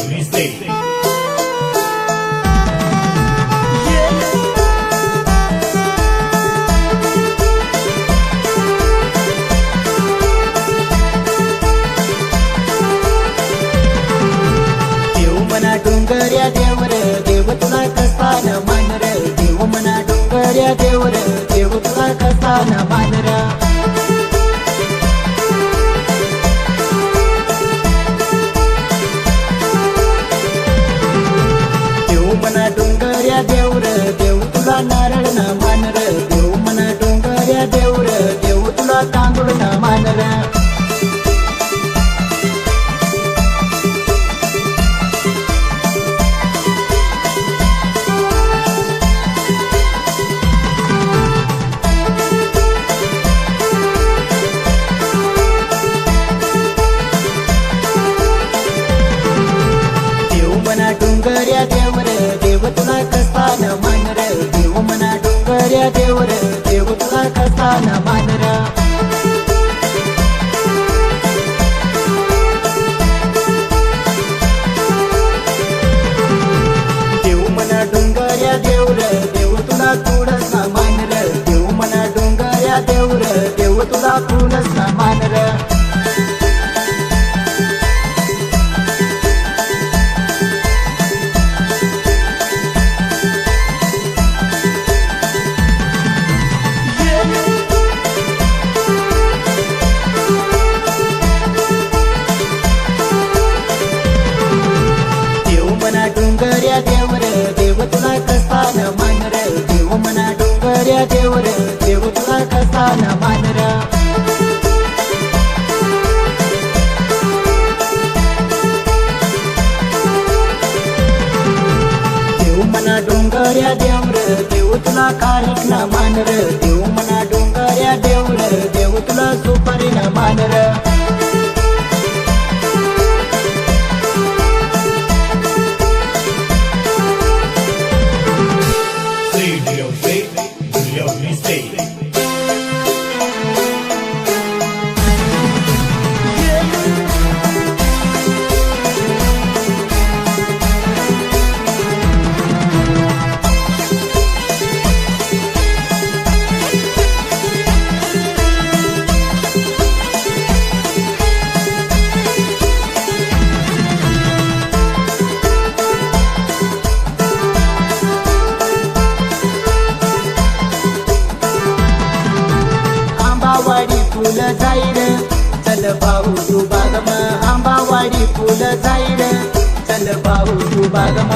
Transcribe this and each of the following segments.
lovely state. देव मना डोंगर्या देवर देव तुला कसा न मानर देव मना डोंगर्या देवर देव तुला कसा न मानर देव मना डोंगर्या देवर देव तुला नारळ न मानर देव मना डोंगर्या देवर देव तुला तांदूळ न मानर डोंगर्या देवर देव तुला कसा न मानर देव मना डोंगर्या देवर देव तुला कसा न मानर देव मना डोंगर्या देवर देव तुला कोणच न मानर देव मना डोंगर्या देवर देव तुला कोणच न मानर डोंगर्या देवर देव तुला कसा न मानर देव मना डोंगर्या देवर देव तुला कसा न मानर देव मना डोंगर्या देवर देव तुला काळीक न मानर देव मना डोंगर्या देवर देव तुला सुपारी न मानर Lovely state. फुल जाईर चल भाऊ तू बागम आंबावाडी फुल जाईर चल भाऊ तू बागम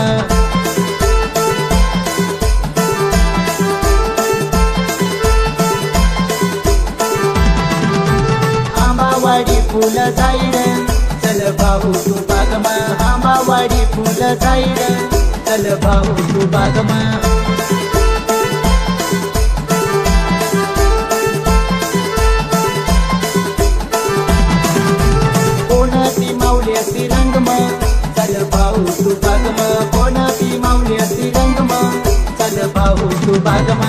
आंबावाडी फुल जाईर चल भाऊ तू बागम आंबावाडी फुल जाईर चल भाऊ तू बागम चल भाऊ तू बागम कोणाची माऊली असी रंगम चल भाऊ तू बागम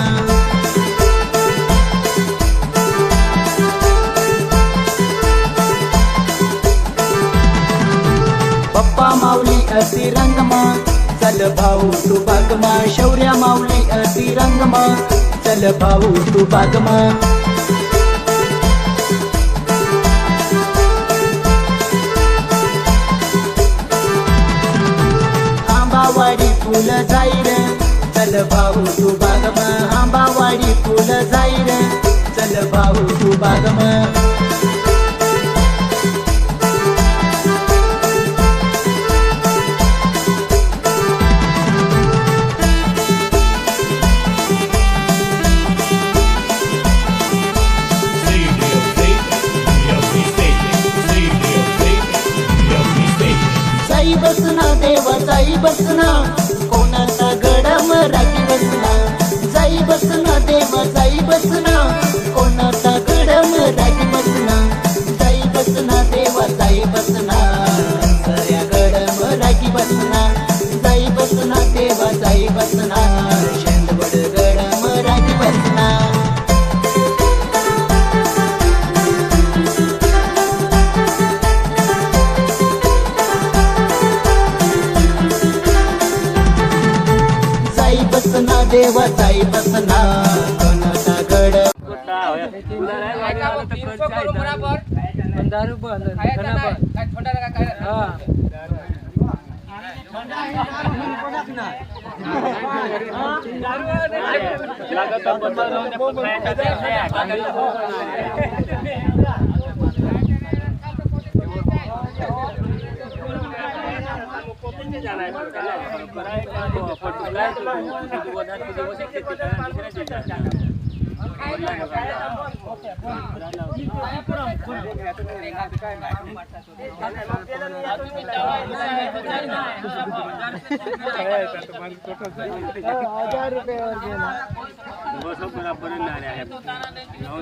पप्पा माऊली असी रंगम चल भाऊ तू बागम शौर्या माऊली असी रंगम चल भाऊ तू बागम आंबावाडी फुल जाईर चल भाऊ तू बागम आंबावाडी फुल जाईर चल भाऊ तू बागम जाई बसना देवा जाई बसना कोणाचा गडम राखी बसना जाई बसना देवा जाई बसना कोणाचा गडम राखी बसना जाई बसना देवा जाई बसना सऱ्या गडम राखी बसना जाई बसना देवा जाई बसना शेंदवड गडम राखी बसना देवा जाई बसना कोणाचा गड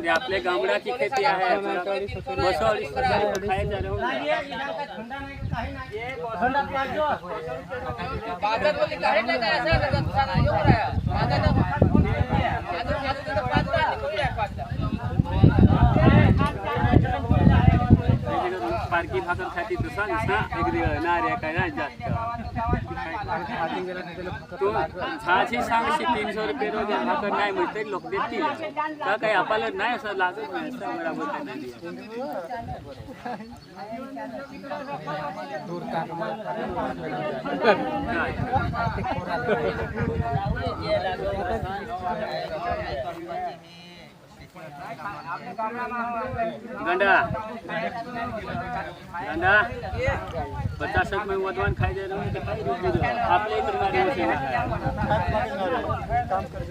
आपल्या गामडाची खेती आहे पारकी भाकर खाती दुसरा नार्या काय ना जास्त तो झाशी सांगशी 300 रुपये रोज भाकर नाही म्हणते लोक देतील का काही आपल्याला नाही असं लागत नाही असं बरोबर गंडा गंडा 50 में वदवान खाई दे रहे हैं आपले इधर काम कर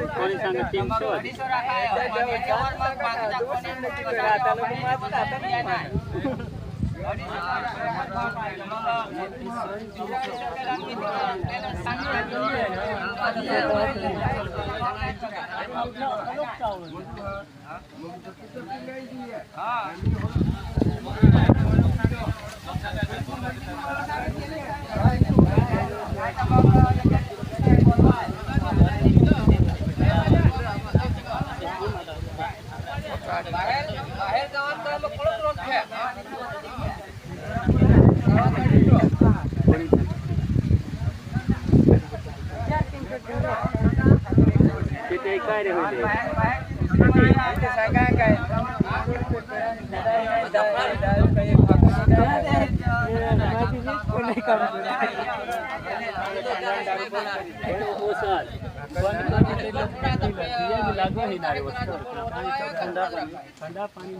कोणी सांग काय रे होते ठंडा पाणी